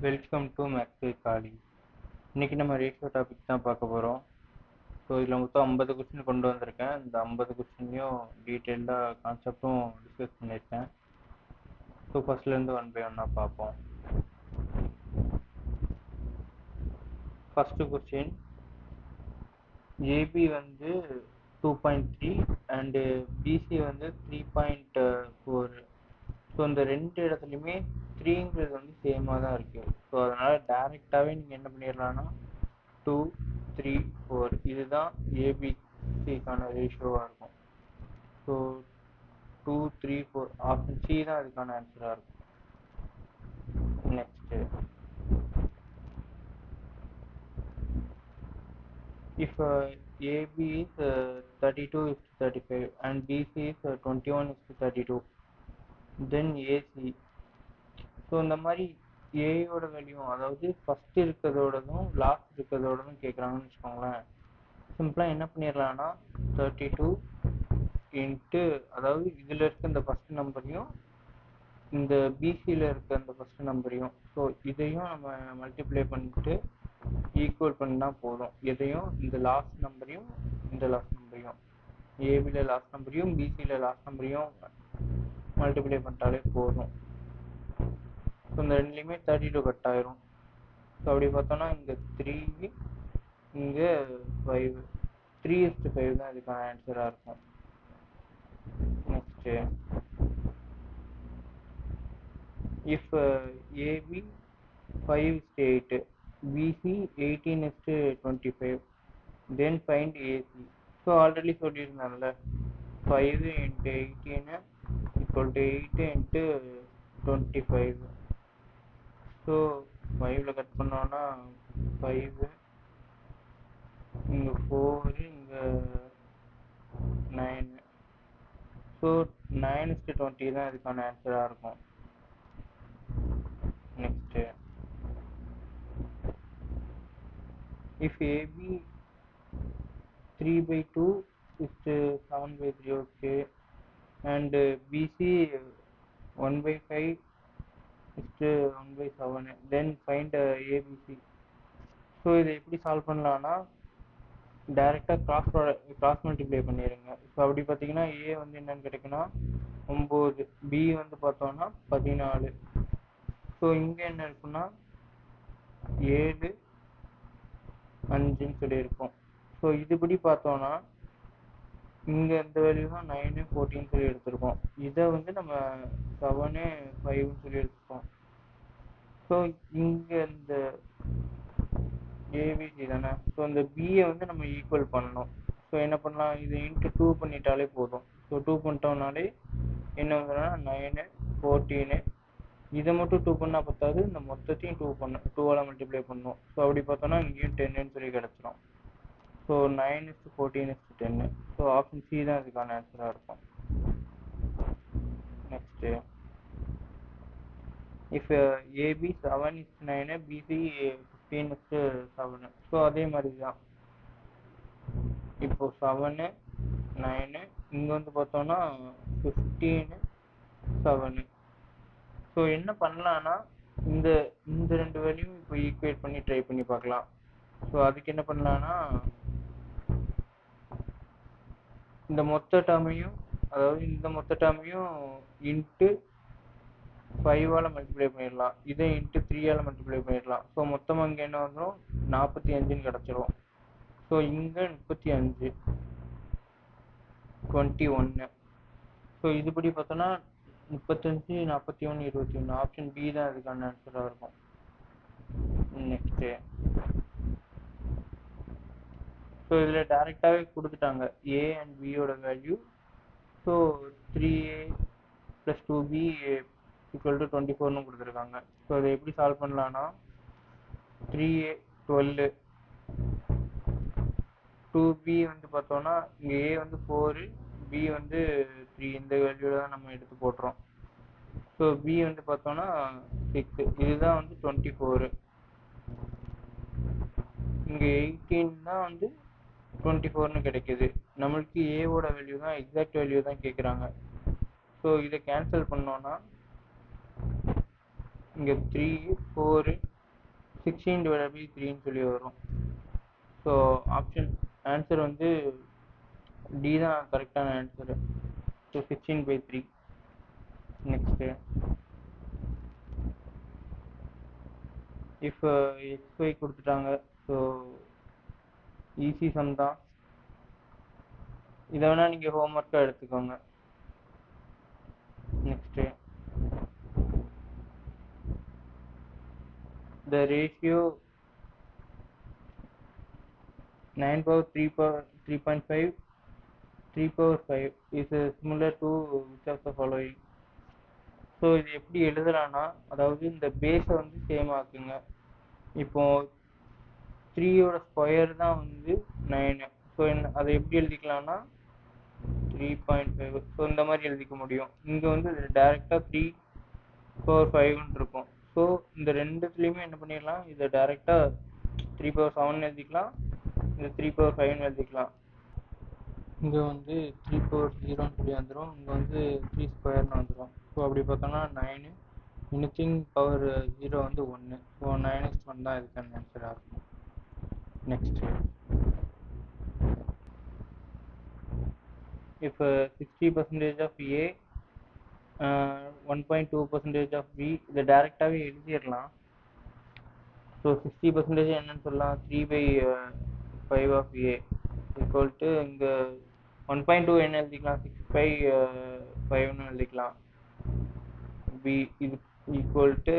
Welcome to maxi காலி. இன்னைக்கு நம்ம ரேஷியோ டாபிக் தான் பார்க்க போகிறோம். ஸோ இதில் மொத்தம் 50 கொஸ்டின் கொண்டு வந்திருக்கேன். இந்த 50 கொஸ்டினையும் டீட்டெயில்டாக கான்செப்டும் டிஸ்கஸ் பண்ணியிருக்கேன். ஸோ ஃபர்ஸ்ட்லேருந்து ஒன் பை ஒன்னாக பார்ப்போம். ஃபஸ்ட்டு கொஸ்டின், ஏபி வந்து 2.3 அண்டு பிசி வந்து 3.4. ஸோ இந்த ரெண்டு இடத்துலையுமே 3ங்கிறது வந்து சேமாக தான் இருக்குது. ஸோ அதனால் டேரெக்டாகவே நீங்கள் என்ன பண்ணிடலான்னா 2, 3, 4 இதுதான் ஏபிசிக்கான ரேஷியோவாக இருக்கும். ஸோ 2, 3, 4 ஆப்ஷன் சி தான் அதுக்கான ஆன்சராக இருக்கும். Next, if AB is 32:35 and BC is 21:32, then AC. So இந்த மாதிரி ஏயோட வேல்யூ, அதாவது ஃபர்ஸ்ட் இருக்கிறதோடதும் லாஸ்ட் இருக்கிறதோடதும் கேட்குறாங்கன்னு வச்சுக்கோங்களேன். சிம்பிளாக என்ன பண்ணிடலான்னா 32 இன்ட்டு, அதாவது இதில் இருக்க இந்த ஃபர்ஸ்ட் நம்பரையும் இந்த பிசியில் இருக்க அந்த ஃபர்ஸ்ட் நம்பரையும், ஸோ இதையும் நம்ம மல்டிப்ளை பண்ணிட்டு ஈக்குவல் பண்ணால் போதும். எதையும் இந்த லாஸ்ட் நம்பரையும் இந்த லாஸ்ட் நம்பரையும், ஏபியில் லாஸ்ட் நம்பரையும் பிசியில் லாஸ்ட் நம்பரையும் மல்டிப்ளை பண்ணிட்டாலே போதும். ஸோ இந்த ரெண்டுலேயுமே 32 கட் ஆயிரும். ஸோ அப்படி பார்த்தோன்னா இங்கே 3, இங்கே 5, 3:5 தான் இதுக்கான ஆன்சராக இருக்கும். Next, if AB 5:8, BC 18:25, then find AC. So already சொல்லியிருந்தாங்கல்ல, 5 × 18 = 8 × 25. ஸோ 5ல் கட் பண்ணோன்னா 5, இங்கே 4, இங்கே 9. ஸோ 9:20 தான் இதுக்கான ஆன்சராக இருக்கும். Next, if AB 3/2 is 7/3, okay, and BC 1/5 is 1/7, then find ABC. So இதை எப்படி சால்வ் பண்ணலான்னா டைரெக்டாக கிராஸ் மல்டிப்ளை பண்ணிடுங்க. ஸோ அப்படி பார்த்தீங்கன்னா ஏ வந்து என்னன்னு கிடைக்குன்னா 9, பி வந்து பார்த்தோன்னா 14. ஸோ இங்கே என்ன இருக்குன்னா 7, 5ன்னு சொல்லியிருக்கோம். ஸோ இதுபடி பார்த்தோன்னா இங்கே இந்த வேல்யூ தான் 9, 14 சொல்லி எடுத்திருக்கோம். இதை வந்து நம்ம 7, 5ன்னு சொல்லி எடுத்துருக்கோம். ஸோ இங்கே இந்த ஏபிசி தானே, ஸோ இந்த பியை வந்து நம்ம ஈக்குவல் பண்ணணும். ஸோ என்ன பண்ணலாம், இது இன்ட்டு 2 பண்ணிட்டாலே போதும். ஸோ 2 பண்ணிட்டோம்னாலே என்ன வந்துன்னா 9, 14. இதை மட்டும் 2 பண்ணால் பத்தாது, இந்த மொத்தத்தையும் 2ஆல் மல்டிப்ளை பண்ணணும். ஸோ அப்படி பார்த்தோன்னா இங்கேயும் 10ன்னு சொல்லி கிடச்சிரும். ஸோ 9:14:10. ஸோ ஆப்ஷன் சி தான் இதுக்கான ஆன்சராக இருக்கும். Next, if AB 7:9, BC 15:7. So அதே மாதிரி தான், இப்போ 7, 9, இங்கே வந்து பார்த்தோன்னா 15, 7. ஸோ என்ன பண்ணலான்னா இந்த இந்த ரெண்டு வேல்யூம் இப்போ ஈக்குவேட் பண்ணி ட்ரை பண்ணி பார்க்கலாம். ஸோ அதுக்கு என்ன பண்ணலான்னா இந்த மொத்த டேர்மையும், அதாவது இந்த மொத்த டேர்மையும் இன்ட்டு 5ஆல் மல்டிப்ளை பண்ணிடலாம், இதை இன்ட்டு 3ஆல் மல்டிப்ளை பண்ணிடலாம். ஸோ மொத்தமாக இங்கே என்ன வந்துடும் 45ன்னு கிடச்சிரும். ஸோ இங்கே 35, 21. ஸோ இதுபடி பார்த்தோன்னா 35, 41, 21. ஆப்ஷன் பி தான் அதுக்கான ஆன்சராக இருக்கும். நெக்ஸ்ட்டு, ஸோ இதில் டேரெக்டாகவே கொடுத்துட்டாங்க ஏ அண்ட் பியோட வேல்யூ. ஸோ 3a + 2b = 24ன்னு கொடுத்துருக்காங்க. ஸோ அதை எப்படி சால்வ் பண்ணலான்னா 3a 12, 2b வந்து பார்த்தோன்னா இங்கே a வந்து 4, b வந்து 3, இந்த வேல்யூவில் தான் நம்ம எடுத்து போட்டுறோம். ஸோ b வந்து பார்த்தோன்னா 6, இதுதான் வந்து 24. இங்கே 18 தான் வந்து 24ன்னு கிடைக்குது. நம்மளுக்கு ஏவோட வேல்யூ தான், எக்ஸாக்ட் வேல்யூ தான் கேட்குறாங்க. ஸோ இதை கேன்சல் பண்ணோன்னா இங்கே 3 4 16/3 சொல்லி வரும். ஸோ ஆப்ஷன் ஆன்சர் வந்து டி தான் கரெக்டான answer. So 16/3. Next, if xy கொடுத்துட்டாங்க. ஸோ ஈஸி சம் தான். இதை வேணால் நீங்கள் ஹோம்ஒர்க்காக எடுத்துக்கோங்க. Next, the ratio 9/3.5 3/5 is similar to which of the following? So இது எப்படி எழுதலாம்னா, அதாவது இந்த பேஸை வந்து சேம் ஆக்குங்க. இப்போ 3யோட ஸ்கொயர் தான் வந்து 9. ஸோ அதை எப்படி எழுதிக்கலாம்னா 3.5. ஸோ இந்த மாதிரி எழுதிக்க முடியும். இங்கே வந்து டேரெக்டாக 3/5 இருக்கும். ஸோ இந்த ரெண்டுத்துலேயுமே என்ன பண்ணிடலாம், இதை டேரெக்டாக 3/7 எழுதிக்கலாம், இந்த 3/5 எழுதிக்கலாம். இங்கே வந்து 3/0 சொல்லி வந்துடும், இங்கே வந்து 3² வந்துடும். ஸோ அப்படி பார்த்தோம்னா 9, எனிதிங் பவர் 0 வந்து 1. ஸோ 9/1 தான் இதுக்கான ஆன்சராக இருக்கும். Next, if 60% of A 1.2% of B, இதை டேரெக்டாகவே எழுதிடலாம். ஸோ 60% என்னன்னு சொல்லலாம், 3/5 of A equal to இங்கே 1.2 என்ன எழுதிக்கலாம், 6/5 எழுதிக்கலாம். B இது equal to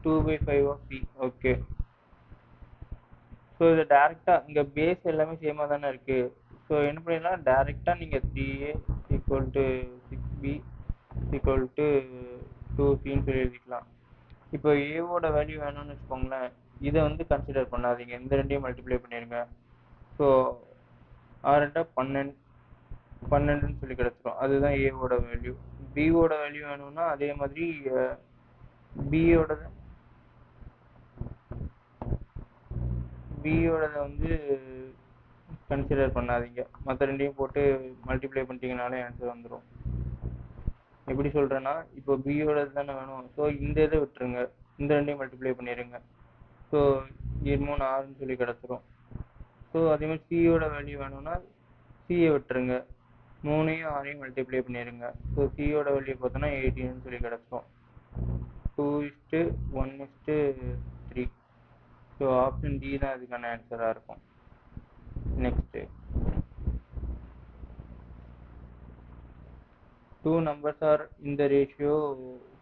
2/5 of B. Okay, so இது டேரெக்டாக இங்கே பேஸ் எல்லாமே சேமாக தானே இருக்குது. ஸோ என்ன பண்ணிடலாம், டேரெக்டாக நீங்கள் 3A equal to 6B equal to 2Cன்னு சொல்லி எழுதிக்கலாம். இப்போ ஏவோட வேல்யூ வேணும்னு வச்சுக்கோங்களேன், இதை வந்து கன்சிடர் பண்ணாதீங்க, இந்த ரெண்டையும் மல்டிப்ளை பண்ணிடுங்க. ஸோ 6 12ன்னு சொல்லி கிடச்சிரும். அதுதான் ஏவோட வேல்யூ. பியோட வேல்யூ வேணும்னா அதே மாதிரி பியோடதை வந்து கன்சிடர் பண்ணாதீங்க, மற்ற ரெண்டையும் போட்டு மல்டிப்ளை பண்ணிட்டீங்கனாலே ஆன்சர் வந்துடும். எப்படி சொல்கிறேன்னா, இப்போ பியோடது தானே வேணும், ஸோ இந்த இதை விட்டுருங்க, இந்த ரெண்டையும் மல்டிப்ளை பண்ணிடுங்க. ஸோ 3 6ன்னு சொல்லி கிடச்சிரும். ஸோ அதே மாதிரி சியோட வேல்யூ வேணும்னா சியை விட்டுருங்க, 3யும் 6யும் மல்டிப்ளை பண்ணிடுங்க. ஸோ சியோட வேல்யூ பார்த்தோன்னா 18ன்னு சொல்லி கிடச்சிரும். 2:1:3. ஸோ ஆப்ஷன் டி தான் இதுக்கான ஆன்சராக இருக்கும். Next, 2 numbers are in the ratio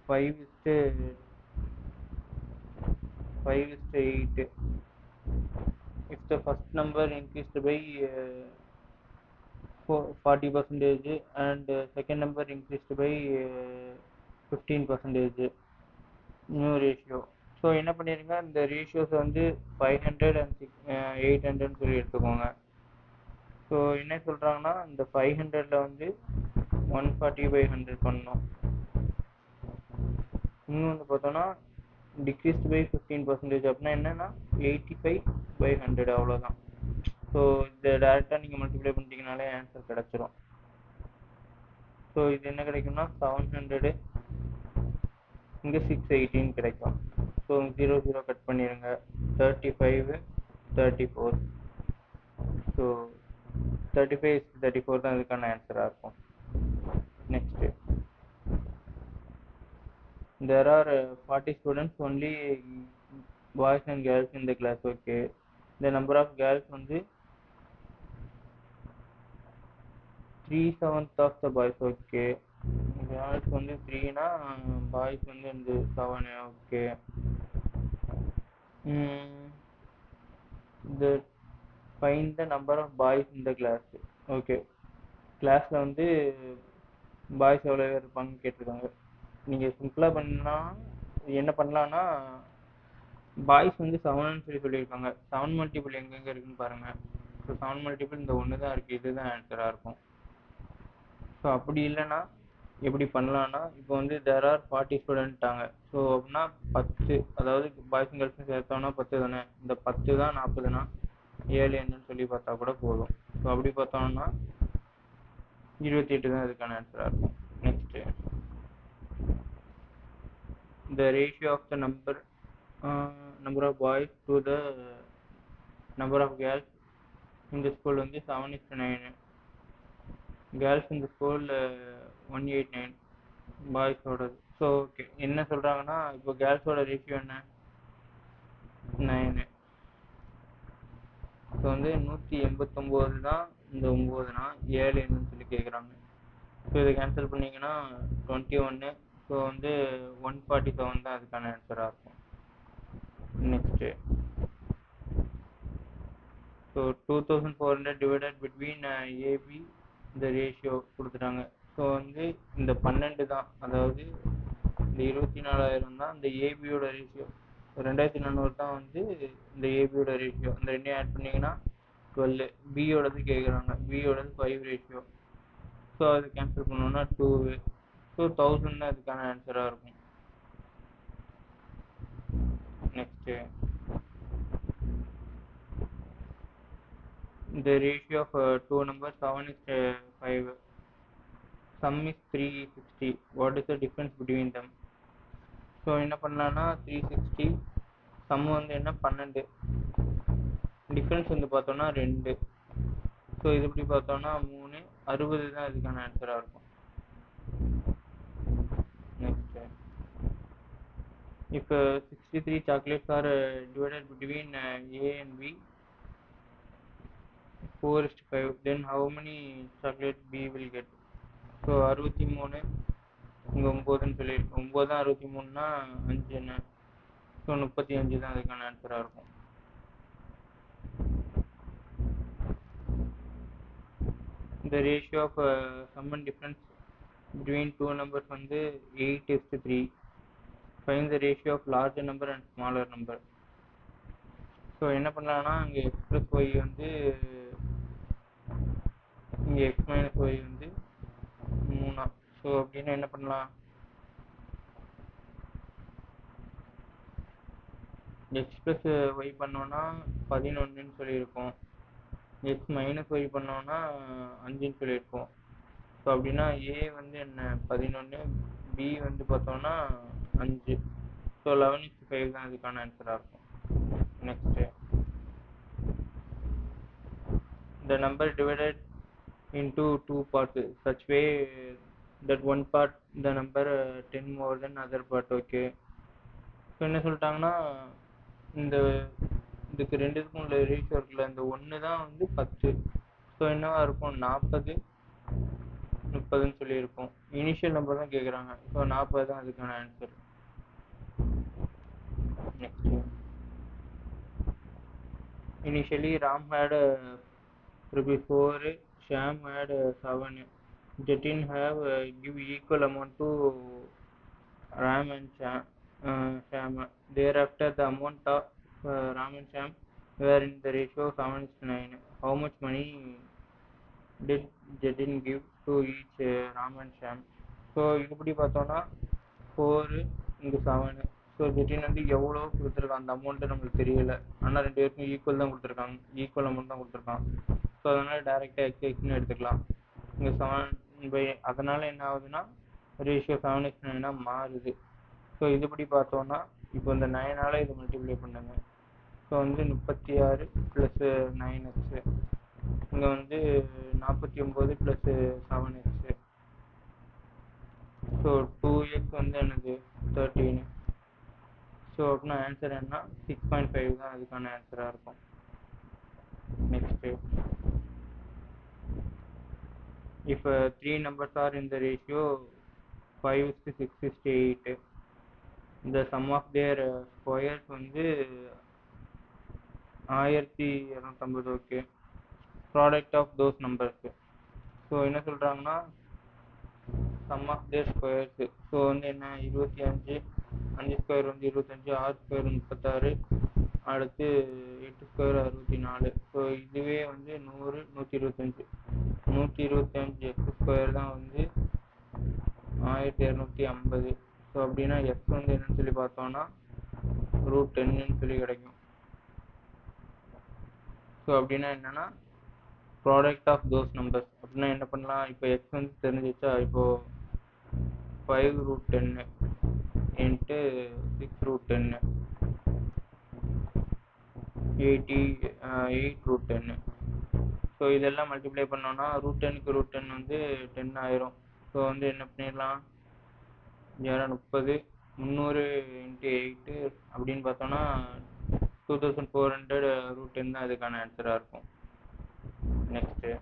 5:8. If the first number increased by 40% and second number increased by 15%, new ratio. So என்ன பண்ணிடுங்க, இந்த ரேஷியோஸை வந்து 500 and 800 சொல்லி எடுத்துக்கோங்க. ஸோ என்ன சொல்கிறாங்கன்னா, இந்த 500ல் வந்து 140/100 பண்ணணும். இன்னும் வந்து பார்த்தோன்னா டிக்ரீஸ்ட் பை 15%, அப்படின்னா என்னென்னா 85/100, அவ்வளோதான். ஸோ இதை டேரெக்டாக நீங்கள் மல்டிப்ளை பண்ணிட்டீங்கனாலே ஆன்சர் கிடச்சிரும். ஸோ இது என்ன கிடைக்கும்னா 700, இங்கே 618 கிடைக்கும். ஸோ 0 0 கட் பண்ணிடுங்க, 35 34. ஸோ 35:34 தான் இதுக்கான ஆன்சராக இருக்கும். Next, there are 40 students, only boys and girls in the class. Okay, the number of girls வந்து 3/7 of the boys. Okay, girls வந்து 3னா boys வந்து 7. Okay, the find the number of boys in the class. Okay, கிளாஸில் வந்து boys எவ்வளோ பேர் இருப்பாங்கன்னு கேட்டிருக்காங்க. நீங்கள் சிம்பிளாக பண்ணால் என்ன பண்ணலான்னா, பாய்ஸ் வந்து 7ன்னு சொல்லியிருக்காங்க. 7 மல்டிபிள் எங்கெங்கே இருக்குன்னு பாருங்கள். ஸோ 7 மல்டிபிள் இந்த 1 தான் இருக்குது, இதுதான் ஆன்சராக இருக்கும். ஸோ அப்படி இல்லைன்னா எப்படி பண்ணலான்னா, இப்போ வந்து there are 40 ஸ்டூடெண்ட்டாங்க. ஸோ அப்படின்னா 10, அதாவது பாய்ஸ் அண்ட் கேர்ள்ஸும் சேர்த்தோன்னா 10 தானே, இந்த 10 தான் 40னா 7 என்னன்னு சொல்லி பார்த்தா கூட போதும். ஸோ அப்படி பார்த்தோம்னா 28 தான் இதுக்கான ஆன்சராக இருக்கும். Next, the ratio of the number of boys to the number of girls in the school வந்து 7:9. girls in the school 189 பாய்ஸோடது. ஸோ ஓகே, என்ன சொல்கிறாங்கன்னா இப்போ கேர்ள்ஸோட ரேஷியோ என்ன, 9. ஸோ வந்து 189 தான் இந்த 9னா 7 என்னன்னு சொல்லி கேட்குறாங்க. ஸோ இதை கேன்சல் பண்ணிங்கன்னா 21. ஸோ வந்து 147 தான் அதுக்கான ஆன்சராக இருக்கும். Next, so 2400 divided between AB இந்த ரேஷியோ கொடுத்துட்டாங்க. ஸோ வந்து இந்த 12 தான், அதாவது இந்த 24,000 தான் இந்த ஏபியோட ரேஷியோ. 2400 தான் வந்து இந்த ஏபியோட ரேஷியோ. இந்த ரெண்டையும் ஆட் பண்ணிங்கன்னா 12. பியோடது கேட்குறாங்க, பியோடது 5 ரேஷியோ. ஸோ அது கேன்சல் பண்ணோன்னா 2. ஸோ 1000 தான் இதுக்கான ஆன்சராக இருக்கும். Next, the ratio of two numbers 7:5. sum is 360. what is the difference between them? So என்ன பண்ணலான்னா 360 சம் வந்து என்ன 12, டிஃப்ரென்ஸ் வந்து பார்த்தோன்னா 2. ஸோ இது எப்படி பார்த்தோன்னா 3, 60 தான் இதுக்கான ஆன்சராக இருக்கும். நெக்ஸ்ட்டு, இப்போ 63 chocolates are divided between A and B 4:5, then how many chocolates B will get? So 63 இங்கே 9ன்னு சொல்லியிருக்கோம். 9 தான் 63னா 5 என்ன, ஸோ 35 தான் அதுக்கான ஆன்சராக இருக்கும். The ratio of sum and difference between two numbers வந்து 8:3. find the ratio of larger number and smaller number. So என்ன பண்ணலான்னா இங்கே x + y வந்து இங்கே x - y வந்து 3. ஸோ அப்படின்னு என்ன பண்ணலாம், x + y பண்ணோன்னா 11ன்னு சொல்லியிருக்கோம், x - y பண்ணோன்னா 5ன்னு சொல்லியிருக்கோம். ஸோ அப்படின்னா a வந்து என்ன 11, b வந்து பார்த்தோன்னா 5. ஸோ 11:5 தான் இதுக்கான ஆன்சராக இருக்கும். Next, the number divided into two parts such way that one part the number 10 more than other part. Okay, so என்ன சொல்லிட்டாங்கன்னா இந்த இதுக்கு ரெண்டுக்கும் உள்ள ரேஷியோ இருக்குல்ல, இந்த 1 தான் வந்து 10. ஸோ என்னவா இருக்கும் 40, 30ன்னு சொல்லியிருக்கோம். இனிஷியல் நம்பர் தான் கேட்குறாங்க. ஸோ 40 தான் அதுக்கான answer. Next, initially Ram had ₹4, Shyam had 7. Jatin have give equal amount to Ram and Shyam. Thereafter the amount of Ram and Shyam were in the ratio 7:9. How much money did Jatin give to each Ram and Shyam? So இப்படி பார்த்தோன்னா 4 இங்கே 7. So ஜெட்டின் வந்து எவ்வளோ கொடுத்துருக்கான் அந்த amount நம்மளுக்கு தெரியல, ஆனால் 2 பேருக்கும் ஈக்குவல் தான் கொடுத்துருக்காங்க, ஈக்குவல் அமௌண்ட் தான் கொடுத்துருக்கான். ஸோ அதனால் டேரெக்டாக எக்ஸ்னு எடுத்துக்கலாம். இங்கே 7 அதனால் என்ன ஆகுதுன்னா ரேஷியோ 7:9 மாறுது. ஸோ இதுபடி பார்த்தோன்னா இப்போ இந்த 9ஆல் இது மல்டிப்ளை பண்ணுங்க. ஸோ வந்து 36 + 9x, இங்கே வந்து 49 + 7x. ஸோ 2x வந்து என்னது 13. ஸோ அப்படின்னா ஆன்சர் என்ன 6.5 தான் அதுக்கான ஆன்சராக இருக்கும். Next, if 3 numbers are in the ratio 5:6:8, the sum of their squares வந்து 1250. Okay, product of those numbers. So என்ன சொல்கிறாங்கன்னா sum of their squares. So வந்து என்ன 25, 5 ஸ்கொயர் வந்து 25, 6 ஸ்கொயர் 36, அடுத்து 8 ஸ்கொயர் 64. ஸோ இதுவே வந்து 100, 125, 125 எக்ஸ் ஸ்கொயர் தான் வந்து 1250. ஸோ அப்படின்னா எக்ஸ் வந்து என்னன்னு சொல்லி பார்த்தோன்னா √10ன்னு சொல்லி கிடைக்கும். ஸோ அப்படின்னா என்னன்னா ப்ராடக்ட் ஆஃப் தோஸ் நம்பர்ஸ். அப்படின்னா என்ன பண்ணலாம், இப்போ எக்ஸ் வந்து தெரிஞ்சிச்சா, இப்போது 5√10 இன்ட்டு 6 root 10, 8 root 10. ஸோ இதெல்லாம் மல்டிப்ளை பண்ணோன்னா ரூட் 10க்கு ரூட் 10 வந்து 10 ஆயிரும். ஸோ வந்து என்ன பண்ணிடலாம், 30 300 × 8 அப்படின்னு பார்த்தோன்னா 2400 ரூட் 10 தான் இதுக்கான ஆன்சராக இருக்கும். Next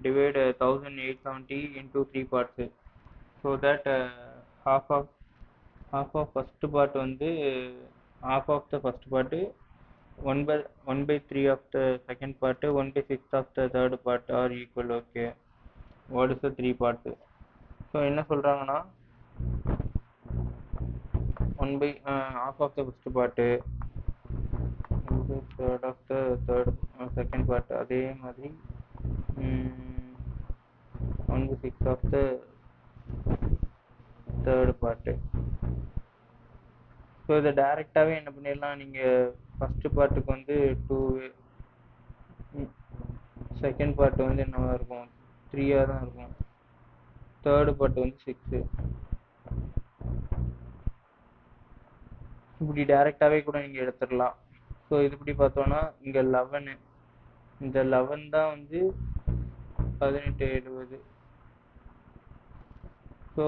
divide 1870 into 3 parts so that half of first part வந்து half of the first part 1/3 of the second part 1/6 of the third part are equal. Okay, what is the 3 parts? so என்ன சொல்றாங்கன்னா half of the first part 1/3 of the third second part அதே மாதிரி 1/6 of the third part. So இதை டைரெக்டாகவே என்ன பண்ணிடலாம், நீங்கள் first பார்ட்டுக்கு வந்து 2, செகண்ட் பார்ட் வந்து என்னவா இருக்கும் 3ஆக தான் இருக்கும், தேர்டு பார்ட் வந்து 6. இப்படி டைரெக்டாகவே கூட நீங்கள் எடுத்துடலாம். ஸோ இதுபடி பார்த்தோன்னா இங்கே 11, இந்த 11 தான் வந்து 1870. ஸோ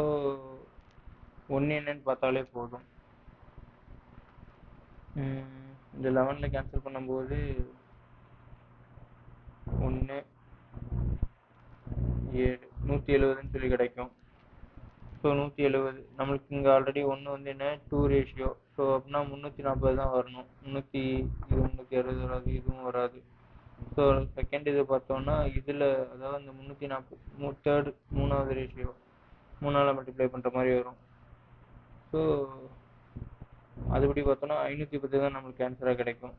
ஒன்று என்னன்னு பார்த்தாலே போதும். இந்த 11ல் கேன்சல் பண்ணும்போது 1 7 170ன்னு சொல்லி கிடைக்கும். ஸோ 170 நம்மளுக்கு இங்கே ஆல்ரெடி ஒன்று வந்து என்ன 2 ரேஷியோ. ஸோ அப்படின்னா 340 தான் வரணும். இது 360 வராது, இதுவும் வராது. ஸோ செகண்ட் இது பார்த்தோன்னா இதில் அதாவது அந்த 340 தேர்டு மூணாவது ரேஷியோ 3ஆல் மல்டிப்ளை பண்ணுற மாதிரி வரும். ஸோ அதுபடி பார்த்தோன்னா 510 தான் நம்மளுக்கு ஆன்சராக கிடைக்கும்.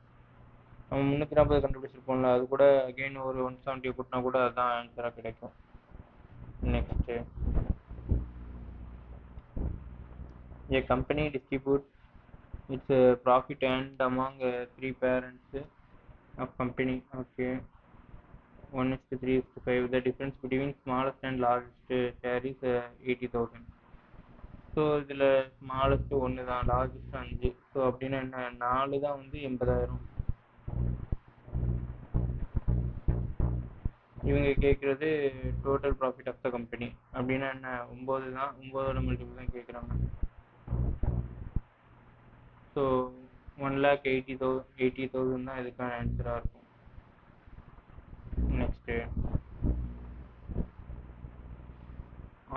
நம்ம 340 கண்டுபிடிச்சிருப்போம்ல, அது கூட அகெயின் ஒரு 170 கூட்டினா கூட அதுதான் ஆன்சராக கிடைக்கும். Next a company distributes its profit earned among 3 parents of company. Okay, 1:3:5. The difference between smallest and largest share is 80,000. So இதில் ஸ்மாலஸ்ட் 1 தான், லார்ஜஸ்ட் 5. ஸோ அப்படின்னா என்ன, 4 தான் வந்து 80,000. இவங்க கேட்குறது total profit of the company. அப்படின்னா என்ன, 9 தான், 9ஓட மல்டிபிள் தான் கேட்குறாங்க. ஸோ 1,80,000 தான் இதுக்கான ஆன்சராக இருக்கும். Next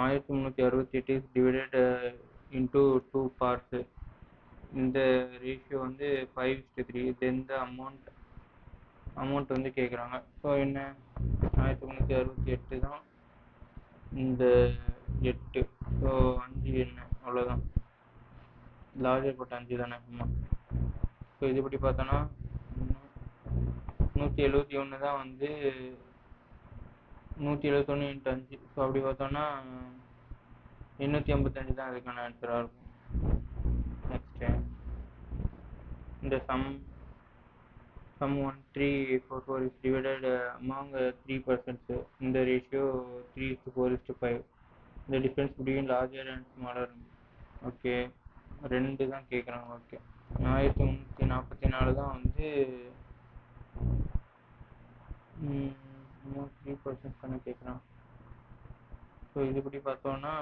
1368 is divided into 2 parts. இந்த ரேஷியோ வந்து 5:3. தென் த அமௌண்ட் வந்து கேட்குறாங்க. ஸோ என்ன 1368 தான் இந்த 8. ஸோ 5 என்ன அவ்வளோதான், லார்ஜர் பட் 5 தானே. ஆமாம். ஸோ இதுபடி பார்த்தோன்னா 171 தான் வந்து 171 × 5. ஸோ அப்படி பார்த்தோன்னா 855 தான் அதுக்கான ஆன்சராக இருக்கும். நெக்ஸ்ட்டு இந்த sum 1344 is divided among 3 persons. இந்த ரேஷியோ 3:4:5. இந்த difference between larger and smaller. Okay, 2 தான் கேட்குறாங்க. ஓகே, 1344 தான் வந்து 3% தானே கேட்குறான். ஸோ இதுபடி பார்த்தோன்னா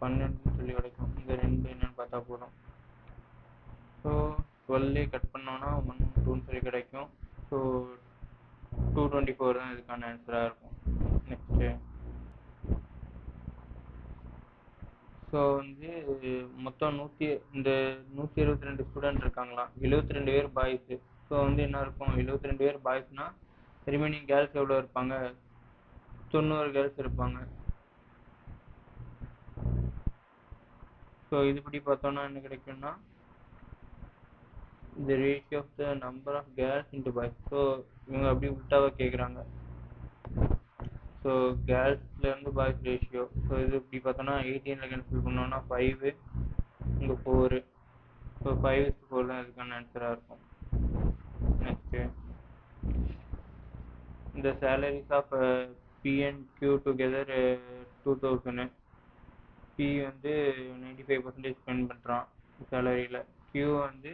12 சொல்லி கிடைக்கும். இந்த 2 என்னன்னு பார்த்தா போதும். ஸோ 12 கட் பண்ணோன்னா 1 2 சொல்லி கிடைக்கும். ஸோ 224 தான் இதுக்கான ஆன்சராக இருக்கும். நெக்ஸ்ட்டு ஸோ வந்து மொத்தம் இந்த 172 ஸ்டூடெண்ட் இருக்காங்களாம், 72 பேர் பாய்ஸு. ஸோ வந்து என்ன இருக்கும், 72 பேர் பாய்ஸ்னால் ரிமைனிங் கேர்ள்ஸ் எவ்வளோ இருப்பாங்க, 90 கேர்ள்ஸ் இருப்பாங்க. ஸோ இதுபடி பார்த்தோன்னா என்ன கிடைக்கும்னா the ratio of the number of girls into boys. So இவங்க அப்படி உல்டாவாக கேட்குறாங்க. ஸோ கேர்ள்ஸ்லேருந்து பாய்ஸ் ரேஷியோ. ஸோ இது இப்படி பார்த்தோன்னா 18ல் கேன்சல் பண்ணோன்னா 5, இங்கே 4. ஸோ 5:4 தான் இதுக்கான ஆன்சராக இருக்கும். நெக்ஸ்ட்டு இந்த salaries of P and Q together 2000. P வந்து 95% ஸ்பெண்ட் பண்ணுறான் சேலரியில், Q வந்து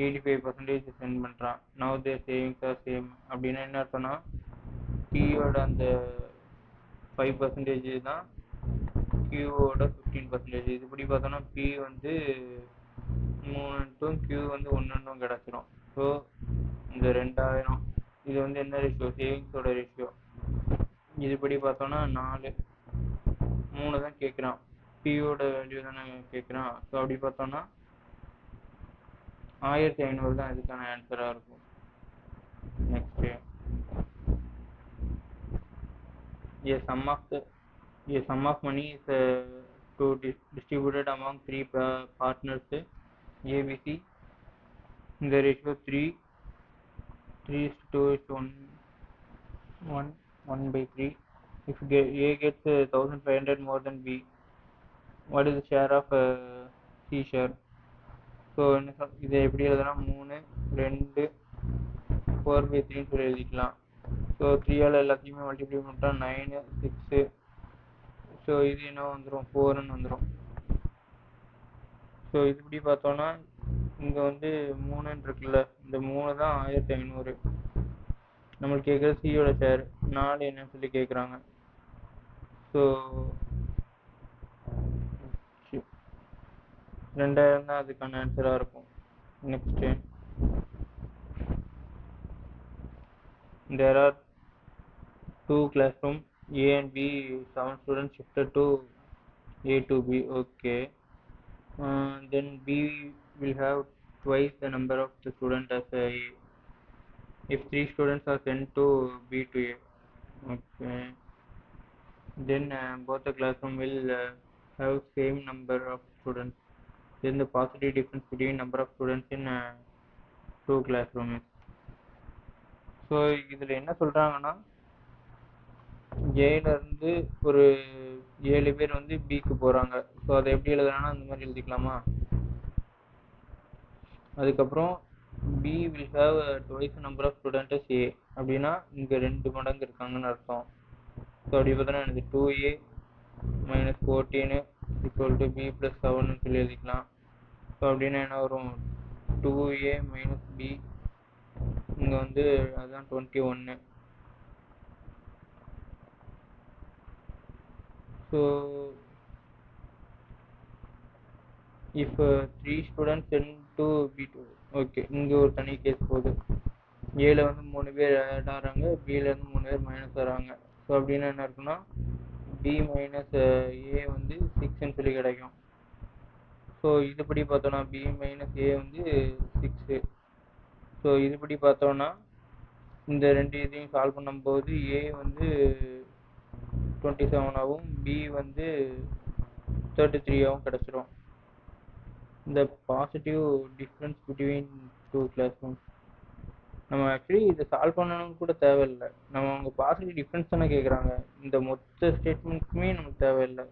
85% ஸ்பெண்ட் பண்ணுறான். Now their savings are same அப்படின்னா என்ன அர்த்தம்னா Pயோட அந்த 5% தான் Qவோட 15%. இதுபடி பார்த்தோன்னா P வந்து 3 Q வந்து 1 கிடச்சிரும். ஸோ இந்த 2000 இது வந்து என்ன ரேஷியோ, சேவிங்ஸோட ரேஷியோ. இதுபடி பார்த்தோன்னா 3 தான் கேட்குறான், Pயோட வேல்யூ தானே கேட்குறான். ஸோ அப்படி பார்த்தோன்னா 1500 தான் இதுக்கான ஆன்சராக இருக்கும். Next, a sum of money is to distributed among 3 partners ABC in the ratio 3:2:1 if A gets 1500 more than B, what is the share of C share? So என்ன இதை எப்படி எழுதுனா 3 2 4/3 சொல்லி எழுதிக்கலாம். ஸோ 3ஆல் எல்லாத்தையுமே மல்டிப்ளை பண்ணிட்டா 9 6. ஸோ இது என்ன வந்துடும், 4ன்னு வந்துடும். ஸோ இதுபடி பார்த்தோன்னா இங்கே வந்து 3 இருக்குல்ல, இந்த 3 தான் 1500. நம்மளுக்கு கேட்குறது சியோட ஷேர் 4 என்னன்னு சொல்லி கேட்குறாங்க. ஸோ 2000 தான் அதுக்கான ஆன்சராக இருக்கும். Next, there are 2 classrooms A and B, 7 students shifted to A to B. Okay, then B will have twice the number of the students as A if 3 students are sent to B to A. Okay, then both the classroom will have same number of students. Then the positive difference between number of students in 2 classrooms. So இதில் என்ன சொல்கிறாங்கன்னா, ஏலேருந்து ஒரு 7 பேர் வந்து பிக்கு போகிறாங்க. So அதை எப்படி எழுதுறாங்கன்னா அந்த மாதிரி எழுதிக்கலாமா. அதுக்கப்புறம் B will have twice number of students as A அப்படின்னா இங்கே 2 மடங்கு இருக்காங்கன்னு அர்த்தம். ஸோ அப்படி பார்த்தோன்னா எனக்கு 2A - 14 = B + 7 சொல்லி எழுதிக்கலாம். ஸோ அப்படின்னா என்ன வரும், 2A - B, இங்கே வந்து அதுதான் 21. So if 3 students sent to B to, okay இங்கே ஒரு தனி கேஸ் போகுது. ஏல வந்து 3 பேர் ஆட் ஆகிறாங்க, பியிலேருந்து 3 பேர் மைனஸ் வராங்க. ஸோ அப்படின்னா என்ன இருக்குன்னா B - A வந்து 6ன்னு சொல்லி கிடைக்கும். ஸோ இதுபடி பார்த்தோன்னா B - A வந்து 6. ஸோ இதுபடி பார்த்தோன்னா இந்த ரெண்டு இதையும் சால்வ் பண்ணும்போது A வந்து 27ஆகவும் B வந்து 33ஆகவும் கிடச்சிரும். இந்த பாசிட்டிவ் டிஃப்ரென்ஸ் பிட்வீன் 2 கிளாஸ்ரூம்ஸ் நம்ம ஆக்சுவலி இதை சால்வ் பண்ணணும்னு கூட தேவையில்லை. நம்ம அவங்க பாசிட்டிவ் டிஃப்ரென்ஸ் தானே கேட்குறாங்க. இந்த மொத்த ஸ்டேட்மெண்ட்ஸுமே நமக்கு தேவையில்லை.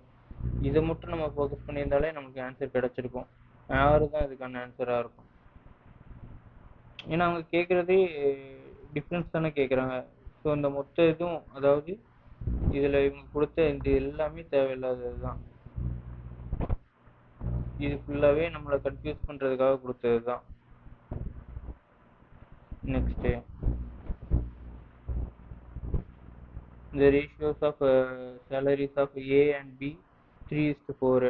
இதை மட்டும் நம்ம ஃபோக்கஸ் பண்ணியிருந்தாலே நமக்கு ஆன்சர் கிடச்சிருக்கும். 6 தான் இதுக்கான ஆன்சராக இருக்கும். ஏன்னா அவங்க கேட்குறதே டிஃப்ரென்ஸ் தானே கேட்குறாங்க. ஸோ இந்த மொத்த இதுவும், அதாவது இதில் இவங்க கொடுத்த இந்த எல்லாமே தேவையில்லாதது தான். இது ஃபுல்லாகவே நம்மளை கன்ஃபியூஸ் பண்ணுறதுக்காக கொடுத்தது தான். Next, the ratios of salaries of A and B 3:4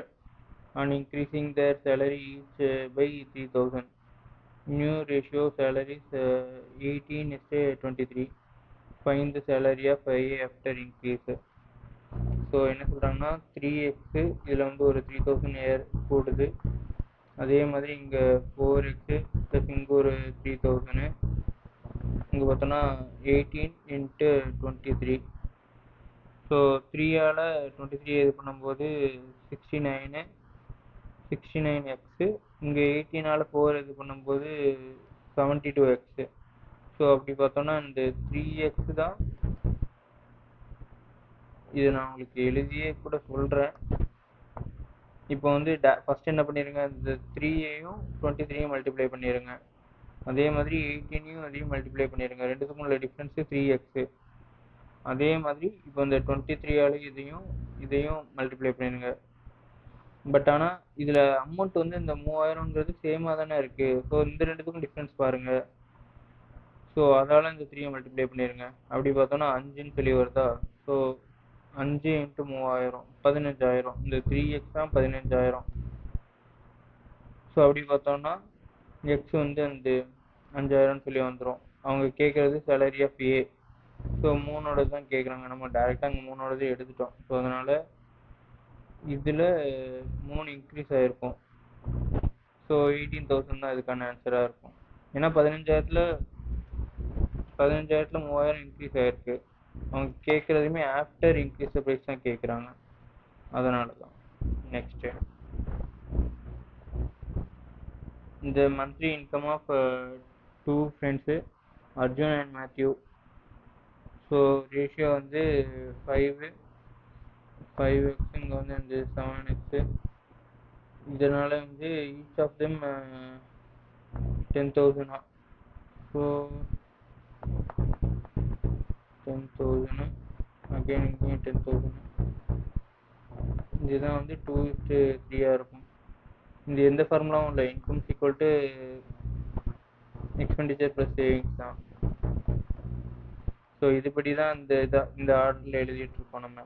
on increasing their salary each by 3000. New ratio salaries 18:23. Find the salary of A after increase. So என்ன சொல்கிறாங்கன்னா 3x இதில் வந்து ஒரு 3000 ஏர் கூடுது. அதே மாதிரி இங்கே 4x ப்ளஸ் இங்கே ஒரு 3000. இங்கே பார்த்தோன்னா 18 × 23. ஸோ 3ஆல் 23 இது பண்ணும்போது 69x. இங்கே 18ஆல் 4 இது பண்ணும்போது 72x. ஸோ அப்படி பார்த்தோன்னா இந்த 3x தான். இது நான் உங்களுக்கு எழுதியே கூட சொல்கிறேன். இப்போ வந்து ஃபஸ்ட் என்ன பண்ணிடுங்க, இந்த 3ஐயும் 23ஐயும் மல்டிப்ளை பண்ணிடுங்க. அதே மாதிரி 18ஐயும் அதையும் மல்டிப்ளை பண்ணிடுங்க. ரெண்டுத்துக்கும் உள்ள டிஃப்ரென்ஸு 3x. அதே மாதிரி இப்போ இந்த 23ஆல் இதையும் மல்டிப்ளை பண்ணிடுங்க. பட் ஆனால் இதில் அமௌண்ட் வந்து இந்த 3000ங்கிறது சேமாக தானே இருக்குது. ஸோ இந்த ரெண்டுத்துக்கும் டிஃப்ரென்ஸ் பாருங்கள். ஸோ அதால் இந்த 3 மல்டிப்ளை பண்ணிடுங்க. அப்படி பார்த்தோன்னா 5ன்னு சொல்லி வருதா. ஸோ 5 × 3000 15000. இந்த 3x தான் 15000. ஸோ அப்படி பார்த்தோன்னா எக்ஸ் வந்து அந்த 5000 சொல்லி வந்துடும். அவங்க கேட்குறது சேலரி ஆஃப் ஏ. ஸோ 3ஓட தான் கேட்குறாங்க. நம்ம டேரெக்டாக அங்கே 3ஓடது எடுத்துட்டோம். ஸோ அதனால் இதில் 3 இன்க்ரீஸ் ஆகிருக்கும். ஸோ 18000 தான் இதுக்கான ஆன்சராக இருக்கும். ஏன்னா 15000ல் 3000 இன்க்ரீஸ் ஆகிருக்கு. அவங்க கேட்குறதுமே ஆஃப்டர் இன்க்ரீஸ் ப்ரைஸ் தான் கேட்குறாங்க. அதனால தான். நெக்ஸ்ட்டு, இந்த monthly income of 2 friends Arjun and Mathew. So ratio வந்து 5x, இங்கே வந்து அந்த 7x. இதனால் வந்து each of them 10,000. So 10,000 again இங்கேயும் 10,000. இதுதான் வந்து 2:3 இருக்கும். இந்த எந்த ஃபார்முலாவும் இல்லை. Income equal to expenditure plus savings தான். ஸோ இதுபடி தான் இந்த ஆர்டரில் எழுதிட்டு இருக்கோம் நம்ம.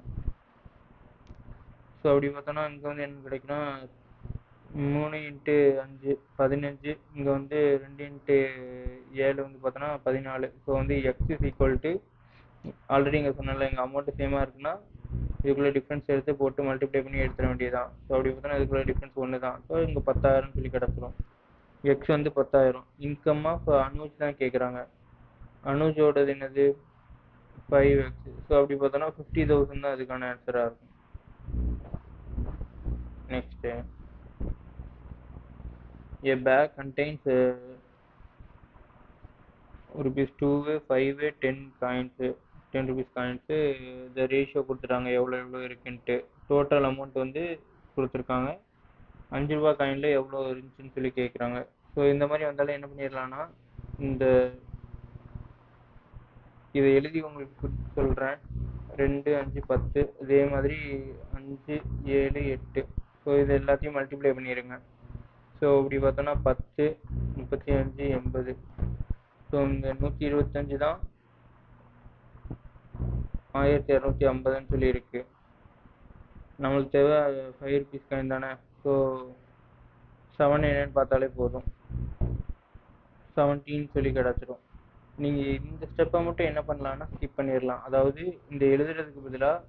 ஸோ அப்படி பார்த்தோன்னா இங்கே வந்து என்ன கிடைக்குன்னா 3 × 5 15. இங்கே வந்து 2 × 7 வந்து பார்த்தோன்னா 14. ஸோ வந்து X is equal to, already இங்கே சொன்னால எங்கள் அமௌண்ட்டு சேமாக இருக்குன்னா இதுக்குள்ளே டிஃப்ரென்ஸ் எடுத்து போட்டு மல்டிப்ளை பண்ணி எடுத்துட வேண்டியதான். ஸோ அப்படி பார்த்தோன்னா இதுக்குள்ளே டிஃப்ரென்ஸ் 1 தான். ஸோ இங்கே 10,000 சொல்லி கிடச்சிரும். எக்ஸ் வந்து 10,000. இன்கம் ஆஃப் அனுஜ் தான் கேட்குறாங்க. அனுஜோடது என்னது 5x. ஸோ அப்படி பார்த்தோன்னா 50,000 தான் அதுக்கான ஆன்சராக இருக்கும். Next, a bag contains ₹2, 5, 10 coins, 10 rupees coins. இந்த ரேஷியோ கொடுத்துட்டாங்க எவ்வளோ இருக்குன்ட்டு. டோட்டல் அமௌண்ட் வந்து கொடுத்துருக்காங்க. 5 ரூபா காயினில் எவ்வளோ இருந்துச்சுன்னு சொல்லி கேட்குறாங்க. ஸோ இந்த மாதிரி வந்தாலும் என்ன பண்ணிடலான்னா, இதை எழுதி உங்களுக்கு சொல்கிறேன். 2, 5, 10. இதே மாதிரி 5, 7, 8. ஸோ இது எல்லாத்தையும் மல்டிப்ளை பண்ணிடுங்க. ஸோ இப்படி பார்த்தோன்னா 10, 35, 80. ஸோ இந்த 125 தான் 1250ன்னு சொல்லி இருக்கு. நம்மளுக்கு தேவை 5 rupees காயின் தானே. ஸோ 7 என்னன்னு பார்த்தாலே போதும். 17 சொல்லி கிடச்சிடும். நீங்கள் இந்த ஸ்டெப்பை மட்டும் என்ன பண்ணலான்னா ஸ்கிப் பண்ணிடலாம். அதாவது இந்த எழுதுறதுக்கு பதிலாக